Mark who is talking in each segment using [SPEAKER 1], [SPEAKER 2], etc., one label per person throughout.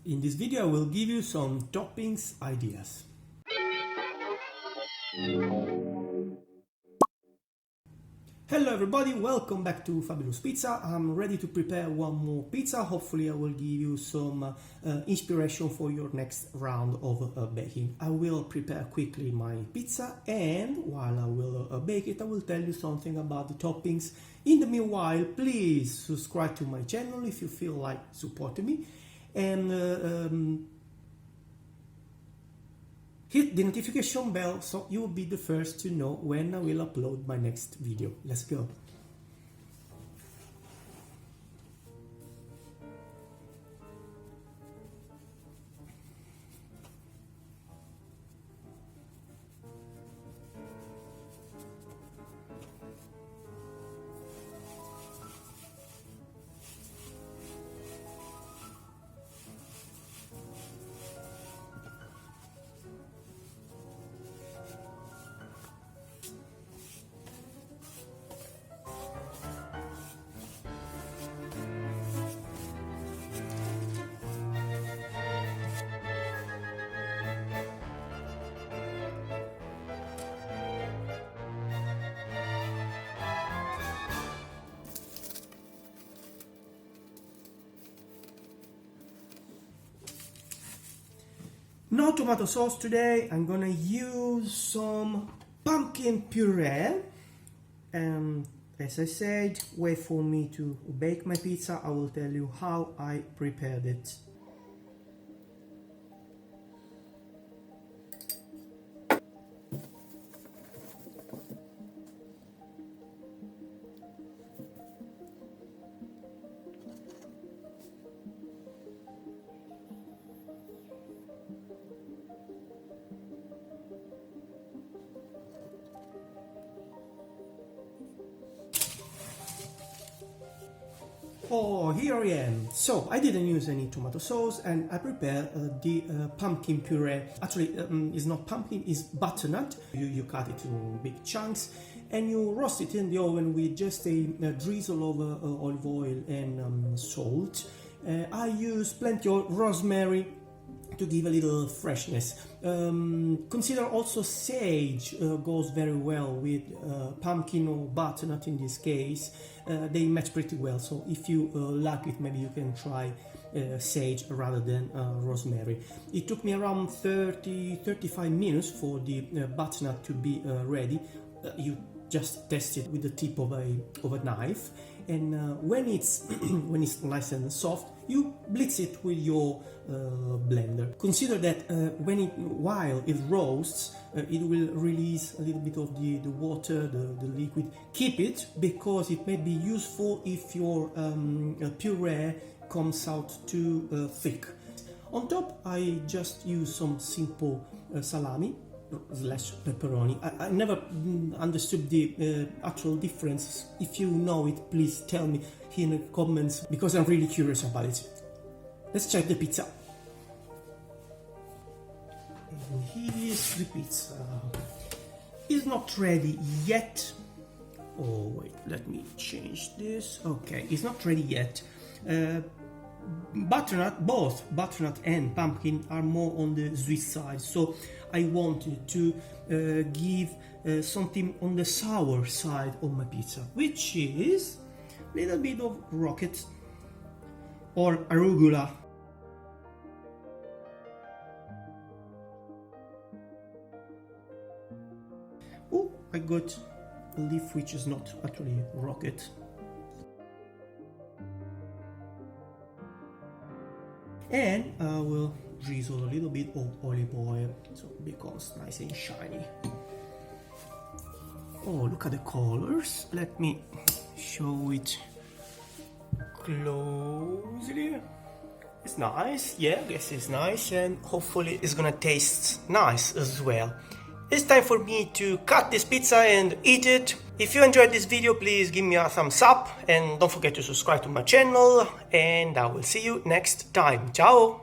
[SPEAKER 1] In this video I will give you some toppings ideas. Hello everybody, welcome back to Fabulous Pizza. I'm ready to prepare one more pizza. Hopefully I will give you some inspiration for your next round of baking. I will prepare quickly my pizza, and while I will bake it, I will tell you something about the toppings. In the meanwhile, please subscribe to my channel if you feel like supporting me, and hit the notification bell so you will be the first to know when I will upload my next video. Let's go! No tomato sauce today. I'm gonna use some pumpkin puree, and as I said, wait for me to bake my pizza. I will tell you how I prepared it. Oh, here I am. So I didn't use any tomato sauce, and I prepared the pumpkin puree. Actually, it's not pumpkin, it's butternut. You cut it in big chunks and you roast it in the oven with just a drizzle of olive oil and salt. I use plenty of rosemary to give a little freshness. Consider also sage goes very well with pumpkin or butternut in this case. They match pretty well, so if you like it, maybe you can try sage rather than rosemary. It took me around 30-35 minutes for the butternut to be ready. You just test it with the tip of a knife, and when it's nice and soft, you blitz it with your blender. Consider that while it roasts, it will release a little bit of the water, the liquid. Keep it, because it may be useful if your puree comes out too thick. On top, I just use some simple salami / pepperoni. I never understood the actual difference. If you know it, please tell me here in the comments, because I'm really curious about it. Let's check the pizza. And here's the pizza. It's not ready yet. Oh wait, let me change this. Okay, it's not ready yet. Butternut, both butternut and pumpkin are more on the sweet side, so I wanted to give something on the sour side of my pizza, which is a little bit of rocket or arugula. Oh, I got a leaf which is not actually rocket. And I will drizzle a little bit of olive oil so it becomes nice and shiny. Oh, look at the colors. Let me show it closely. It's nice, yeah, I guess it's nice, and hopefully it's gonna taste nice as well. It's time for me to cut this pizza and eat it. If you enjoyed this video, please give me a thumbs up and don't forget to subscribe to my channel, and I will see you next time. Ciao!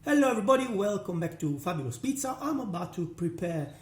[SPEAKER 1] Hello everybody, welcome back to Fabulous Pizza. I'm about to prepare